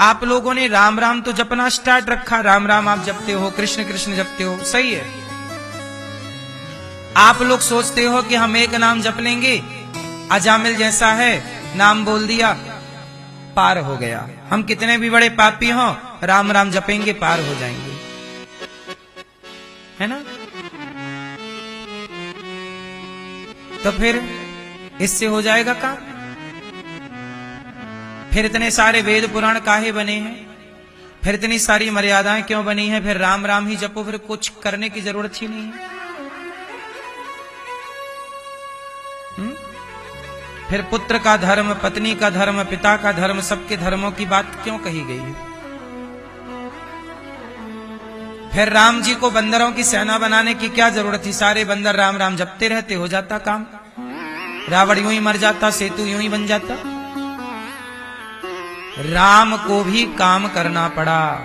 आप लोगों ने राम राम तो जपना स्टार्ट रखा, राम राम आप जपते हो, कृष्ण कृष्ण जपते हो, सही है। आप लोग सोचते हो कि हम एक नाम जप लेंगे, अजामिल जैसा है, नाम बोल दिया पार हो गया। हम कितने भी बड़े पापी हों, राम राम जपेंगे पार हो जाएंगे, है ना। तो फिर इससे हो जाएगा काम? फिर इतने सारे वेद पुराण काहे बने हैं, फिर इतनी सारी मर्यादाएं क्यों बनी हैं? फिर राम राम ही जपो, फिर कुछ करने की जरूरत ही नहीं है। फिर पुत्र का धर्म, पत्नी का धर्म, पिता का धर्म, सबके धर्मों की बात क्यों कही गई है? फिर राम जी को बंदरों की सेना बनाने की क्या जरूरत थी? सारे बंदर राम राम जपते रहते, हो जाता काम। रावण यूं ही मर जाता, सेतु यूं ही बन जाता। राम को भी काम करना पड़ा,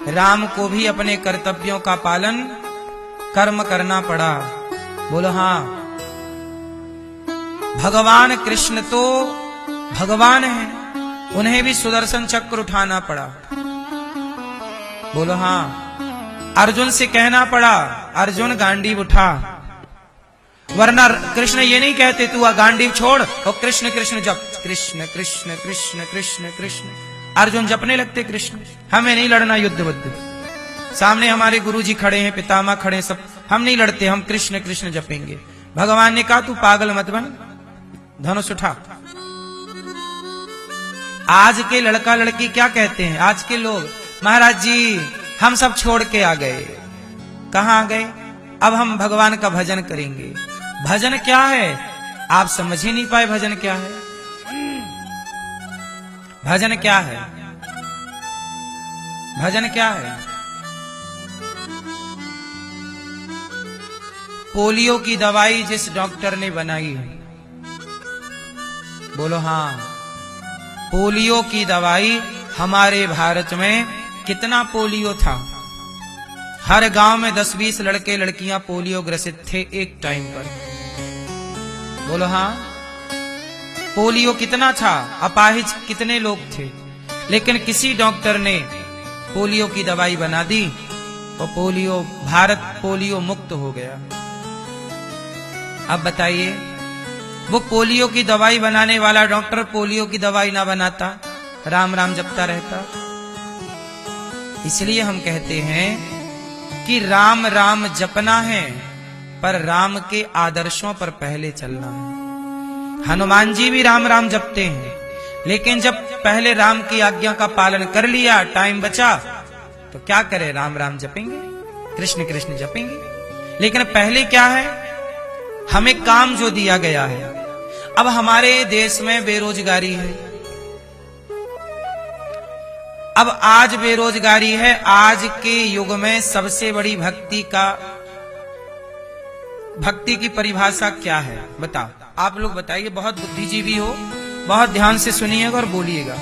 राम को भी अपने कर्तव्यों का पालन कर्म करना पड़ा। बोलो हाँ। भगवान कृष्ण तो भगवान हैं, उन्हें भी सुदर्शन चक्र उठाना पड़ा। बोलो हाँ। अर्जुन से कहना पड़ा, अर्जुन गांडीव उठा, वरना कृष्ण ये नहीं कहते तू गांडीव छोड़ और कृष्ण कृष्ण जप, कृष्ण कृष्ण कृष्ण कृष्ण कृष्ण। अर्जुन जपने लगते कृष्ण। हमें नहीं लड़ना युद्ध बुद्ध, सामने हमारे गुरुजी खड़े हैं, पितामह खड़े हैं, सब, हम नहीं लड़ते, हम कृष्ण कृष्ण जपेंगे। भगवान ने कहा तू पागल मत बन, धनुष उठा। आज के लड़का लड़की क्या कहते हैं? आज के लोग, महाराज जी हम सब छोड़ के आ गए। कहां आ गए? अब हम भगवान का भजन करेंगे। भजन क्या है? आप समझ ही नहीं पाए भजन क्या है। भजन क्या है? भजन क्या है? पोलियो की दवाई जिस डॉक्टर ने बनाई है, बोलो हाँ। पोलियो की दवाई, हमारे भारत में कितना पोलियो था, हर गांव में 10-20 लड़के लड़कियां पोलियो ग्रसित थे एक टाइम पर। बोलो हाँ। पोलियो कितना था, अपाहिज कितने लोग थे, लेकिन किसी डॉक्टर ने पोलियो की दवाई बना दी तो पोलियो, भारत पोलियो मुक्त हो गया। अब बताइए, वो पोलियो की दवाई बनाने वाला डॉक्टर पोलियो की दवाई ना बनाता, राम राम जपता रहता। इसलिए हम कहते हैं कि राम राम जपना है, पर राम के आदर्शों पर पहले चलना है। हनुमान जी भी राम राम जपते हैं, लेकिन जब पहले राम की आज्ञा का पालन कर लिया, टाइम बचा, तो क्या करें? राम राम जपेंगे, कृष्ण कृष्ण जपेंगे। लेकिन पहले क्या है? हमें काम जो दिया गया है। अब हमारे देश में बेरोजगारी है, अब आज बेरोजगारी है। आज के युग में सबसे बड़ी भक्ति की परिभाषा क्या है? बताओ, आप लोग बताइए, बहुत बुद्धिजीवी हो, बहुत ध्यान से सुनिएगा और बोलिएगा।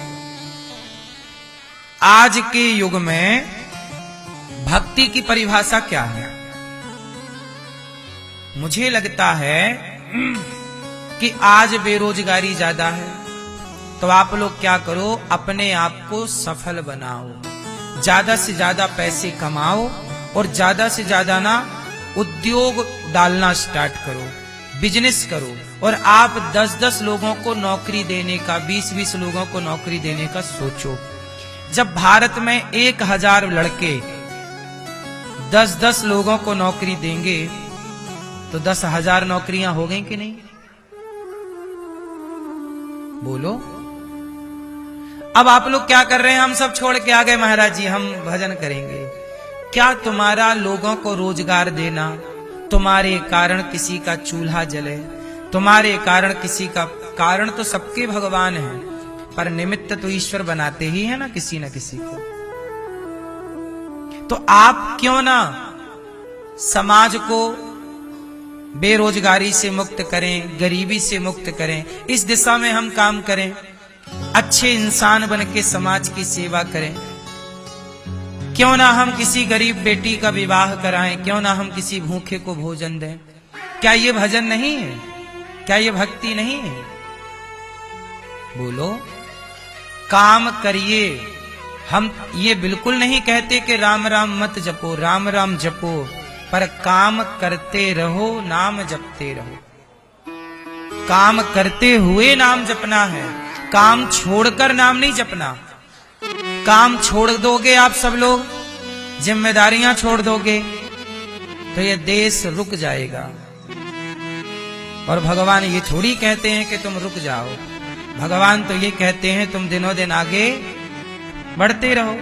आज के युग में भक्ति की परिभाषा क्या है? मुझे लगता है कि आज बेरोजगारी ज्यादा है, तो आप लोग क्या करो, अपने आप को सफल बनाओ, ज्यादा से ज्यादा पैसे कमाओ और ज्यादा से ज्यादा ना उद्योग डालना स्टार्ट करो, बिजनेस करो। और आप 10-10 लोगों को नौकरी देने का, 20-20 लोगों को नौकरी देने का सोचो। जब भारत में 1000 लड़के 10-10 लोगों को नौकरी देंगे तो 10,000 नौकरियां हो गई कि नहीं? बोलो। अब आप लोग क्या कर रहे हैं? हम सब छोड़ के आ गए, महाराज जी हम भजन करेंगे। क्या तुम्हारा लोगों को रोजगार देना, तुम्हारे कारण किसी का चूल्हा जले, तुम्हारे कारण किसी का, कारण तो सबके भगवान हैं, पर निमित्त तो ईश्वर बनाते ही है ना किसी न किसी को। तो आप क्यों ना समाज को बेरोजगारी से मुक्त करें, गरीबी से मुक्त करें, इस दिशा में हम काम करें, अच्छे इंसान बन के समाज की सेवा करें। क्यों ना हम किसी गरीब बेटी का विवाह कराएं, क्यों ना हम किसी भूखे को भोजन दें। क्या ये भजन नहीं है? क्या ये भक्ति नहीं है? बोलो। काम करिए। हम ये बिल्कुल नहीं कहते कि राम राम मत जपो, राम राम जपो, पर काम करते रहो, नाम जपते रहो। काम करते हुए नाम जपना है, काम छोड़कर नाम नहीं जपना। काम छोड़ दोगे आप सब लोग, जिम्मेदारियां छोड़ दोगे, तो ये देश रुक जाएगा। और भगवान ये थोड़ी कहते हैं कि तुम रुक जाओ, भगवान तो ये कहते हैं तुम दिनों दिन आगे बढ़ते रहो।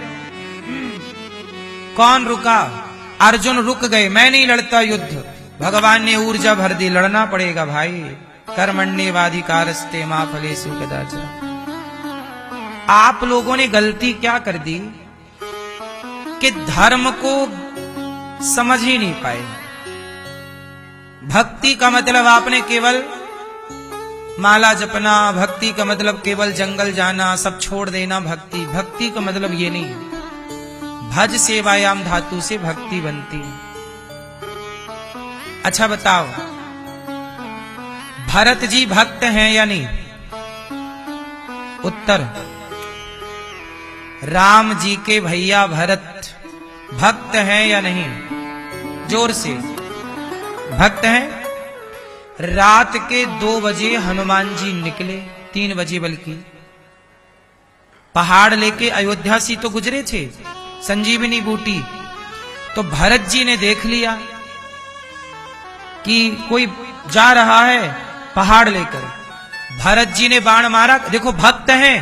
कौन रुका? अर्जुन रुक गए, मैं नहीं लड़ता युद्ध। भगवान ने ऊर्जा भर दी, लड़ना पड़ेगा भाई। कर्मण्येवाधिकारस्ते मा फलेषु कदाचन। आप लोगों ने गलती क्या कर दी कि धर्म को समझ ही नहीं पाए। भक्ति का मतलब आपने केवल माला जपना, भक्ति का मतलब केवल जंगल जाना, सब छोड़ देना। भक्ति का मतलब ये नहीं है। भज सेवायाम धातु से भक्ति बनती है। अच्छा बताओ, भरत जी भक्त हैं या नहीं? उत्तर, राम जी के भैया भरत भक्त हैं या नहीं? जोर से, भक्त हैं। रात के 2 बजे हनुमान जी निकले, 3 बजे बल्कि, पहाड़ लेके अयोध्या से तो गुजरे थे, संजीवनी बूटी। तो भरत जी ने देख लिया कि कोई जा रहा है पहाड़ लेकर। भरत जी ने बाण मारा। देखो भक्त हैं,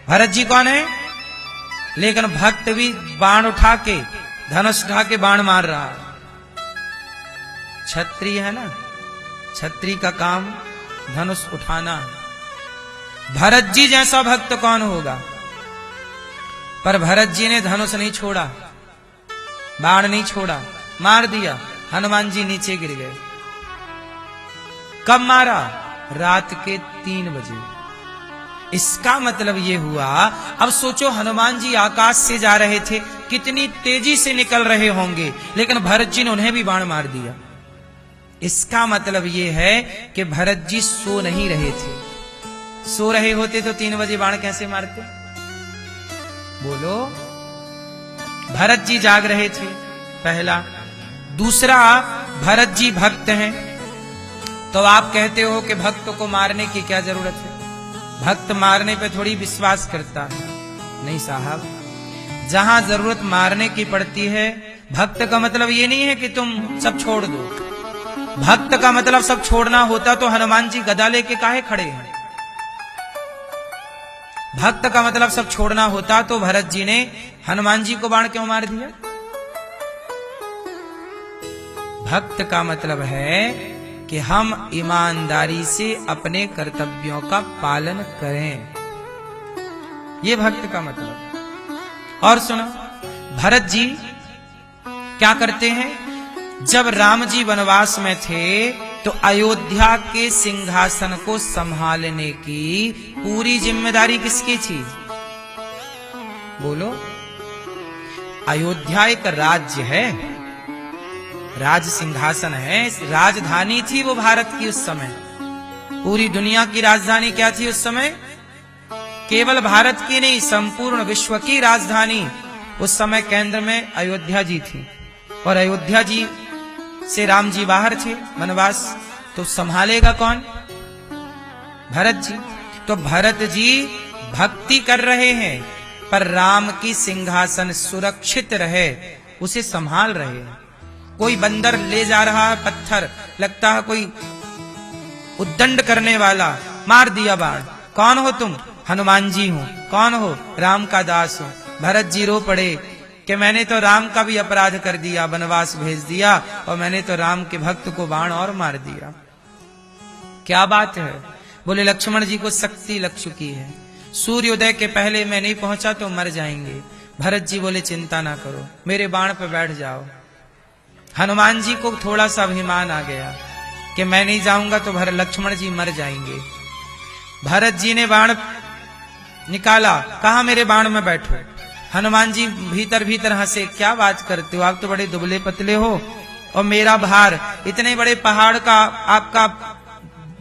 भरत जी कौन है? लेकिन भक्त भी बाण उठा के, धनुष उठा के बाण मार रहा है। क्षत्रिय है ना, क्षत्रिय का काम धनुष उठाना है। भरत जी जैसा भक्त कौन होगा? पर भरत जी ने धनुष नहीं छोड़ा, बाण नहीं छोड़ा, मार दिया। हनुमान जी नीचे गिर गए। कब मारा? रात के 3 बजे। इसका मतलब ये हुआ, अब सोचो हनुमान जी आकाश से जा रहे थे, कितनी तेजी से निकल रहे होंगे, लेकिन भरत जी ने उन्हें भी बाण मार दिया। इसका मतलब ये है कि भरत जी सो नहीं रहे थे। सो रहे होते तो 3 बजे बाण कैसे मारते? बोलो। भरत जी जाग रहे थे, पहला। दूसरा, भरत जी भक्त हैं, तो आप कहते हो कि भक्त को मारने की क्या जरूरत है? भक्त मारने पे थोड़ी विश्वास करता है। नहीं साहब, जहां जरूरत मारने की पड़ती है, भक्त का मतलब ये नहीं है कि तुम सब छोड़ दो। भक्त का मतलब सब छोड़ना होता तो हनुमान जी गदा लेके काहे खड़े हैं? भक्त का मतलब सब छोड़ना होता तो भरत जी ने हनुमान जी को बाण क्यों मार दिया? भक्त का मतलब है कि हम ईमानदारी से अपने कर्तव्यों का पालन करें, ये भक्त का मतलब। और सुनो, भरत जी क्या करते हैं? जब राम जी वनवास में थे तो अयोध्या के सिंहासन को संभालने की पूरी जिम्मेदारी किसकी थी? बोलो। अयोध्या एक राज्य है, राज सिंहासन है, राजधानी थी वो भारत की उस समय। पूरी दुनिया की राजधानी क्या थी उस समय? केवल भारत की नहीं, संपूर्ण विश्व की राजधानी उस समय केंद्र में अयोध्या जी थी। और अयोध्या जी से राम जी बाहर थे वनवास, तो संभालेगा कौन? भरत जी। तो भरत जी भक्ति कर रहे हैं, पर राम की सिंहासन सुरक्षित रहे उसे संभाल रहे हैं। कोई बंदर ले जा रहा है पत्थर, लगता है कोई उद्दंड करने वाला, मार दिया बाण। कौन हो तुम? हनुमान जी हूं। कौन हो? राम का दास हूं। भरत जी रो पड़े कि मैंने तो राम का भी अपराध कर दिया, वनवास भेज दिया, और मैंने तो राम के भक्त को बाण और मार दिया। क्या बात है? बोले लक्ष्मण जी को शक्ति लग चुकी है, सूर्योदय के पहले मैं नहीं पहुंचा तो मर जाएंगे। भरत जी बोले चिंता ना करो, मेरे बाण पे बैठ जाओ। हनुमान जी को थोड़ा सा अभिमान आ गया कि मैं नहीं जाऊंगा तो लक्ष्मण जी मर जाएंगे। भरत जी ने बाण निकाला, कहा मेरे बाण में बैठो। हनुमान जी भीतर भीतर हंसे, क्या बात करते हो, आप तो बड़े दुबले पतले हो और मेरा भार इतने बड़े पहाड़ का आपका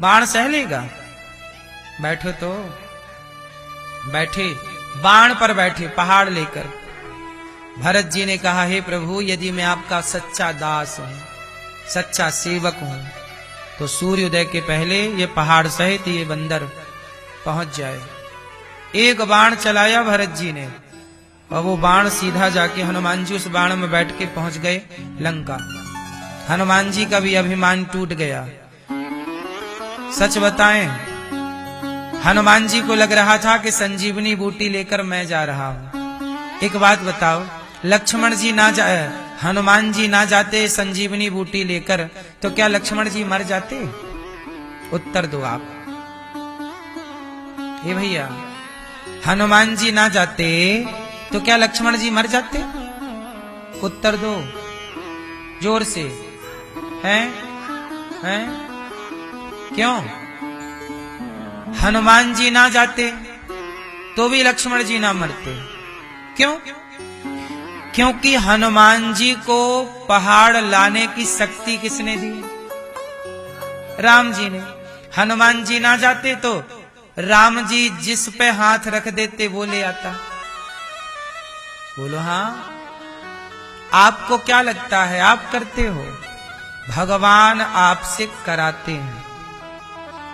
बाण सह लेगा? बैठो तो। बैठे, बाण पर बैठे, पहाड़ लेकर। भरत जी ने कहा, हे प्रभु, यदि मैं आपका सच्चा दास हूं, सच्चा सेवक हूं, तो सूर्योदय के पहले ये पहाड़ सहित ये बंदर पहुंच जाए। एक बाण चलाया भरत जी ने, और वो बाण सीधा जाके हनुमान जी उस बाण में बैठ के पहुंच गए लंका। हनुमान जी का भी अभिमान टूट गया। सच बताएं, हनुमान जी को लग रहा था कि संजीवनी बूटी लेकर मैं जा रहा हूं। एक बात बताओ, लक्ष्मण जी ना जा, हनुमान जी ना जाते संजीवनी बूटी लेकर, तो क्या लक्ष्मण जी मर जाते? उत्तर दो आप। हे भैया, हनुमान जी ना जाते तो क्या लक्ष्मण जी मर जाते? उत्तर दो जोर से। हैं? क्यों? हनुमान जी ना जाते तो भी लक्ष्मण जी ना मरते। क्यों? क्योंकि हनुमान जी को पहाड़ लाने की शक्ति किसने दी? राम जी ने। हनुमान जी ना जाते तो राम जी जिस पे हाथ रख देते वो ले आता। बोलो हाँ। आपको क्या लगता है आप करते हो? भगवान आपसे कराते हैं।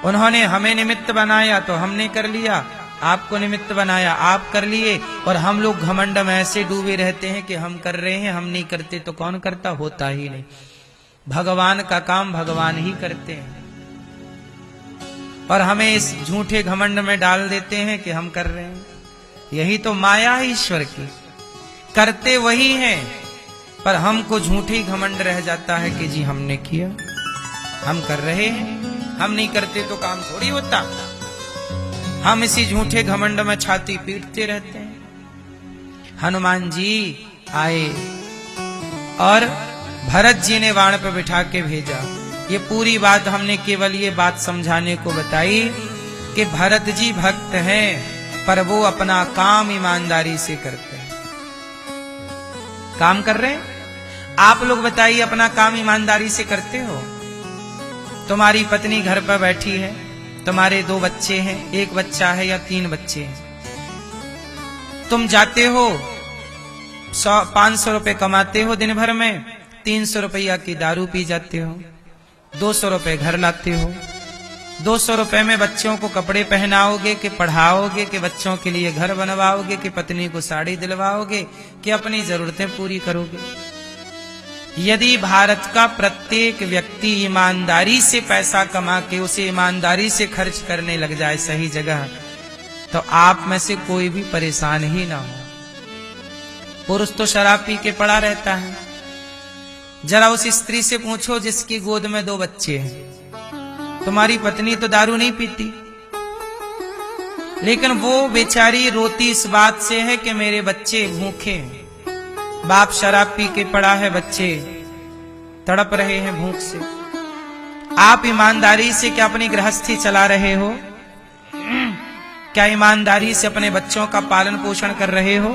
उन्होंने हमें निमित्त बनाया तो हमने कर लिया, आपको निमित्त बनाया आप कर लिए, और हम लोग घमंड में ऐसे डूबे रहते हैं कि हम कर रहे हैं, हम नहीं करते तो कौन करता? होता ही नहीं। भगवान का काम भगवान ही करते हैं, और हमें इस झूठे घमंड में डाल देते हैं कि हम कर रहे हैं। यही तो माया है ईश्वर की। करते वही हैं, पर हमको झूठे घमंड रह जाता है कि जी हमने किया, हम कर रहे हैं, हम नहीं करते तो काम थोड़ी होता। हम इसी झूठे घमंड में छाती पीटते रहते हैं। हनुमान जी आए और भरत जी ने बाण पर बिठा के भेजा। ये पूरी बात हमने केवल ये बात समझाने को बताई कि भरत जी भक्त हैं, पर वो अपना काम ईमानदारी से करते हैं। काम कर रहे हैं? आप लोग बताइए, अपना काम ईमानदारी से करते हो? तुम्हारी पत्नी घर पर बैठी है, तुम्हारे 2 बच्चे हैं, 1 बच्चा है या 3 बच्चे हैं। तुम जाते हो 500 रुपए कमाते हो दिन भर में, 300 रुपया की दारू पी जाते हो, 200 रुपए घर लाते हो। 200 रुपए में बच्चों को कपड़े पहनाओगे कि पढ़ाओगे, कि बच्चों के लिए घर बनवाओगे, कि पत्नी को साड़ी दिलवाओगे, कि अपनी जरूरतें पूरी करोगे। यदि भारत का प्रत्येक व्यक्ति ईमानदारी से पैसा कमा के उसे ईमानदारी से खर्च करने लग जाए सही जगह, तो आप में से कोई भी परेशान ही ना हो। पुरुष तो शराब पी के पड़ा रहता है। जरा उस स्त्री से पूछो जिसकी गोद में 2 बच्चे हैं, तुम्हारी पत्नी तो दारू नहीं पीती, लेकिन वो बेचारी रोती इस बात से है कि मेरे बच्चे भूखे हैं। बाप शराब पी के पड़ा है, बच्चे तड़प रहे हैं भूख से। आप ईमानदारी से क्या अपनी गृहस्थी चला रहे हो? क्या ईमानदारी से अपने बच्चों का पालन पोषण कर रहे हो?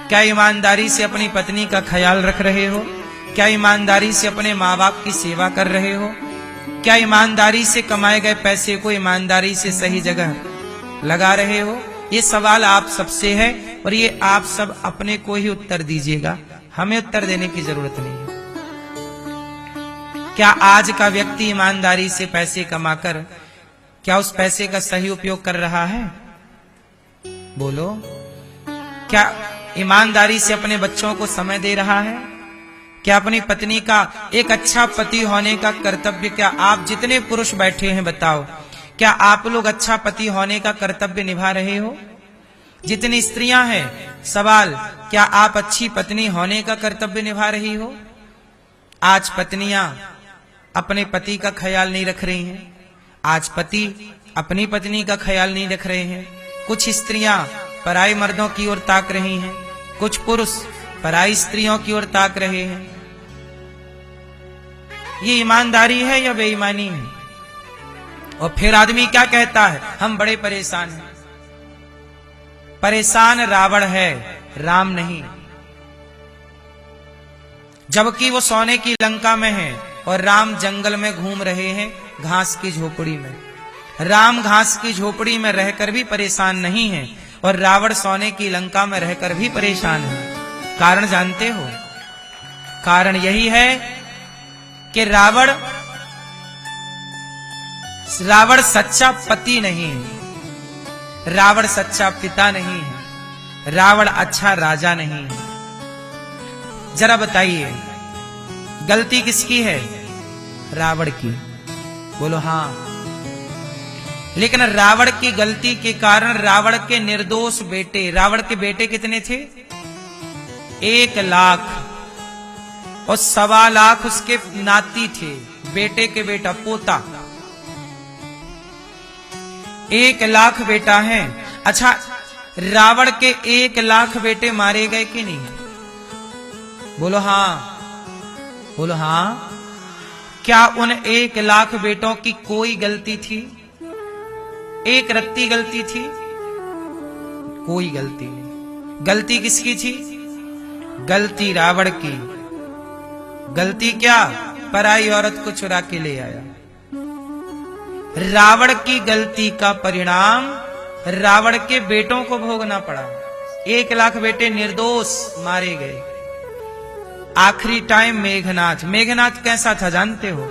क्या ईमानदारी से अपनी पत्नी का ख्याल रख रहे हो? क्या ईमानदारी से अपने माँ बाप की सेवा कर रहे हो? क्या ईमानदारी से कमाए गए पैसे को ईमानदारी से सही जगह लगा रहे हो? ये सवाल आप सबसे है, और ये आप सब अपने को ही उत्तर दीजिएगा, हमें उत्तर देने की जरूरत नहीं है। क्या आज का व्यक्ति ईमानदारी से पैसे कमाकर क्या उस पैसे का सही उपयोग कर रहा है? बोलो। क्या ईमानदारी से अपने बच्चों को समय दे रहा है? क्या अपनी पत्नी का एक अच्छा पति होने का कर्तव्य, क्या आप जितने पुरुष बैठे हैं बताओ, क्या आप लोग अच्छा पति होने का कर्तव्य निभा रहे हो? जितनी स्त्रियां हैं, सवाल, क्या आप अच्छी पत्नी होने का कर्तव्य निभा रही हो? आज पत्नियां अपने पति का ख्याल नहीं रख रही हैं, आज पति अपनी पत्नी का ख्याल नहीं रख रहे हैं। कुछ स्त्रियां पराई मर्दों की ओर ताक रही हैं, कुछ पुरुष पराई स्त्रियों की ओर ताक रहे हैं। ये ईमानदारी है या बेईमानी है? और फिर आदमी क्या कहता है, हम बड़े परेशान हैं। परेशान रावण है, राम नहीं। जबकि वो सोने की लंका में है और राम जंगल में घूम रहे हैं घास की झोपड़ी में। राम घास की झोपड़ी में रहकर भी परेशान नहीं है, और रावण सोने की लंका में रहकर भी परेशान है। कारण जानते हो? कारण यही है कि रावण सच्चा पति नहीं है, रावण सच्चा पिता नहीं है, रावण अच्छा राजा नहीं है। जरा बताइए, गलती किसकी है? रावण की। बोलो हाँ। लेकिन रावण की गलती के कारण रावण के निर्दोष बेटे, रावण के बेटे कितने थे? 1 लाख, और 1.25 लाख उसके नाती थे, बेटे के बेटा, पोता। 1 लाख बेटा है। अच्छा, रावण के 1 लाख बेटे मारे गए कि नहीं? बोलो हाँ, बोलो हाँ। क्या उन 1 लाख बेटों की कोई गलती थी? एक रत्ती गलती थी? कोई गलती नहीं। गलती किसकी थी? गलती रावण की। गलती क्या? पराई औरत को चुरा के ले आया। रावण की गलती का परिणाम रावण के बेटों को भोगना पड़ा। 1 लाख बेटे निर्दोष मारे गए। आखिरी टाइम मेघनाथ। मेघनाथ कैसा था जानते हो?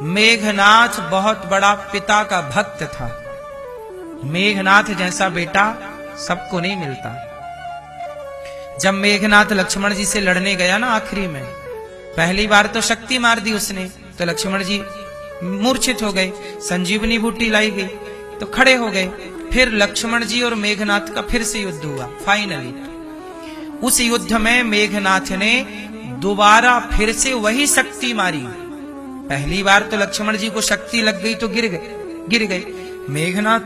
मेघनाथ बहुत बड़ा पिता का भक्त था। मेघनाथ जैसा बेटा सबको नहीं मिलता। जब मेघनाथ लक्ष्मण जी से लड़ने गया ना आखिरी में, पहली बार तो शक्ति मार दी उसने, तो लक्ष्मण जी मूर्छित हो गए। संजीवनी बूटी लाई गई तो खड़े हो गए। फिर लक्ष्मण जी और मेघनाथ का फिर से युद्ध हुआ। फाइनली उस युद्ध में मेघनाथ ने दोबारा फिर से वही शक्ति मारी। पहली बार तो लक्ष्मण जी को शक्ति लग गई तो गिर गए। मेघनाथ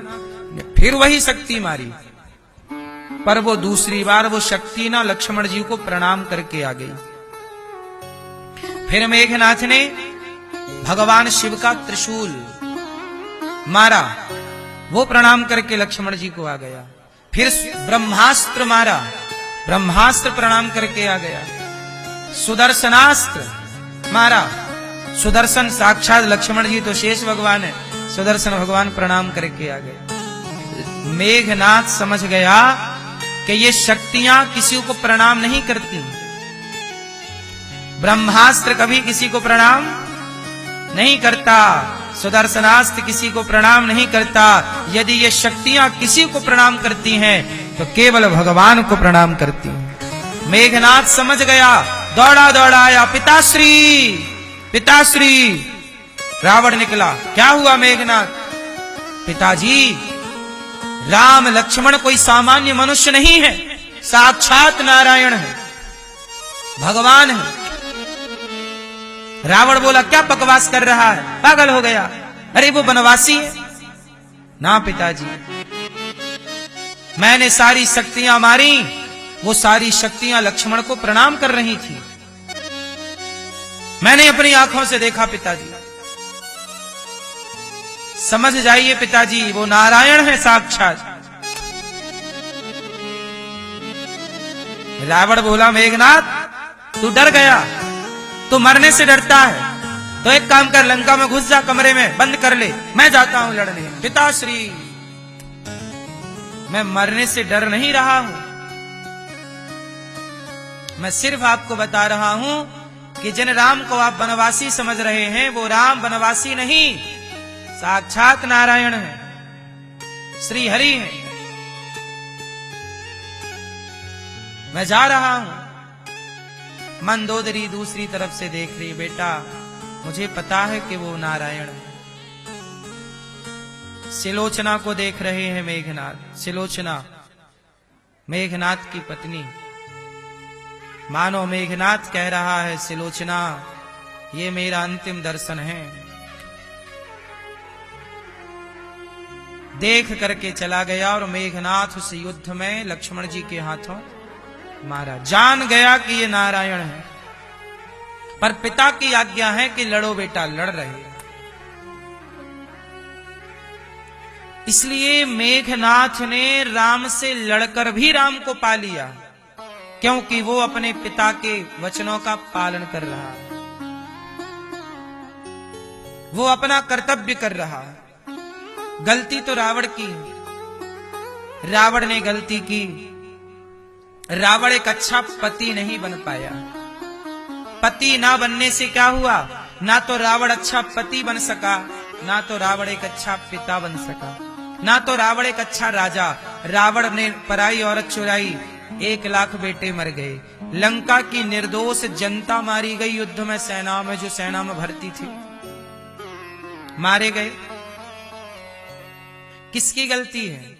ने फिर वही शक्ति मारी, पर वो दूसरी बार वो शक्ति ना लक्ष्मण जी को प्रणाम करके आ गई। फिर मेघनाथ ने भगवान शिव का त्रिशूल मारा, वो प्रणाम करके लक्ष्मण जी को आ गया। फिर ब्रह्मास्त्र मारा, ब्रह्मास्त्र प्रणाम करके आ गया। सुदर्शनास्त्र मारा, सुदर्शन साक्षात लक्ष्मण जी तो शेष भगवान है, सुदर्शन भगवान प्रणाम करके आ गए। मेघनाथ समझ गया कि ये शक्तियां किसी को प्रणाम नहीं करती। ब्रह्मास्त्र कभी किसी को प्रणाम नहीं करता, सुदर्शनास्त्र किसी को प्रणाम नहीं करता। यदि ये शक्तियां किसी को प्रणाम करती हैं तो केवल भगवान को प्रणाम करती हैं। मेघनाथ समझ गया, दौड़ा दौड़ा आया, पिताश्री पिताश्री। रावण निकला। क्या हुआ मेघनाथ? पिताजी, राम लक्ष्मण कोई सामान्य मनुष्य नहीं है, साक्षात नारायण है, भगवान है। रावण बोला, क्या बकवास कर रहा है, पागल हो गया? अरे वो वनवासी है ना पिताजी। मैंने सारी शक्तियां मारी, वो सारी शक्तियां लक्ष्मण को प्रणाम कर रही थी, मैंने अपनी आंखों से देखा पिताजी। समझ जाइए पिताजी, वो नारायण है साक्षात। रावण बोला, मेघनाथ तू डर गया, तू मरने से डरता है, तो एक काम कर, लंका में घुस जा, कमरे में बंद कर ले, मैं जाता हूं लड़ने। पिताश्री, मैं मरने से डर नहीं रहा हूं, मैं सिर्फ आपको बता रहा हूं कि जिन राम को आप वनवासी समझ रहे हैं, वो राम वनवासी नहीं, साक्षात नारायण है, श्री हरि है। मैं जा रहा हूं। मंदोदरी दूसरी तरफ से देख रही, बेटा मुझे पता है कि वो नारायण है। सिलोचना को देख रहे हैं मेघनाथ। सिलोचना मेघनाथ की पत्नी। मानो मेघनाथ कह रहा है, सिलोचना ये मेरा अंतिम दर्शन है। देख करके चला गया और मेघनाथ उस युद्ध में लक्ष्मण जी के हाथों मारा। जान गया कि ये नारायण है, पर पिता की आज्ञा है कि लड़ो बेटा, लड़ रहे। इसलिए मेघनाथ ने राम से लड़कर भी राम को पा लिया, क्योंकि वो अपने पिता के वचनों का पालन कर रहा है, वो अपना कर्तव्य कर रहा है। गलती तो रावण की है, रावण ने गलती की। रावण एक अच्छा पति नहीं बन पाया। पति ना बनने से क्या हुआ? ना तो रावण अच्छा पति बन सका, ना तो रावण एक अच्छा पिता बन सका, ना तो रावण एक अच्छा राजा। रावण ने पराई औरत चुराई, 1 लाख बेटे मर गए। लंका की निर्दोष जनता मारी गई युद्ध में, सेना में, जो सेना में भर्ती थी, मारे गए। किसकी गलती है?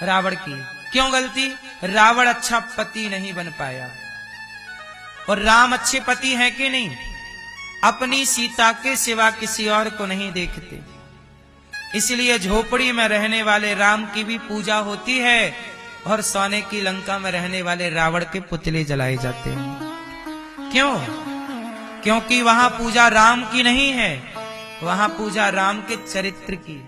रावण की। क्यों गलती? रावण अच्छा पति नहीं बन पाया। और राम अच्छे पति हैं कि नहीं? अपनी सीता के सिवा किसी और को नहीं देखते, इसलिए झोपड़ी में रहने वाले राम की भी पूजा होती है और सोने की लंका में रहने वाले रावण के पुतले जलाए जाते हैं। क्यों? क्योंकि वहां पूजा राम की नहीं है, वहां पूजा राम के चरित्र की।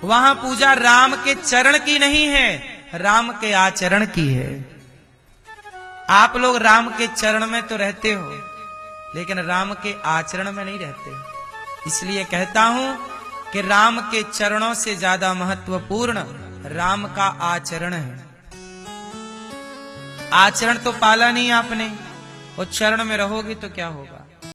वहां पूजा राम के चरण की नहीं है, राम के आचरण की है। आप लोग राम के चरण में तो रहते हो, लेकिन राम के आचरण में नहीं रहते। इसलिए कहता हूं कि राम के चरणों से ज्यादा महत्वपूर्ण राम का आचरण है। आचरण तो पाला नहीं आपने, और चरण में रहोगे तो क्या होगा?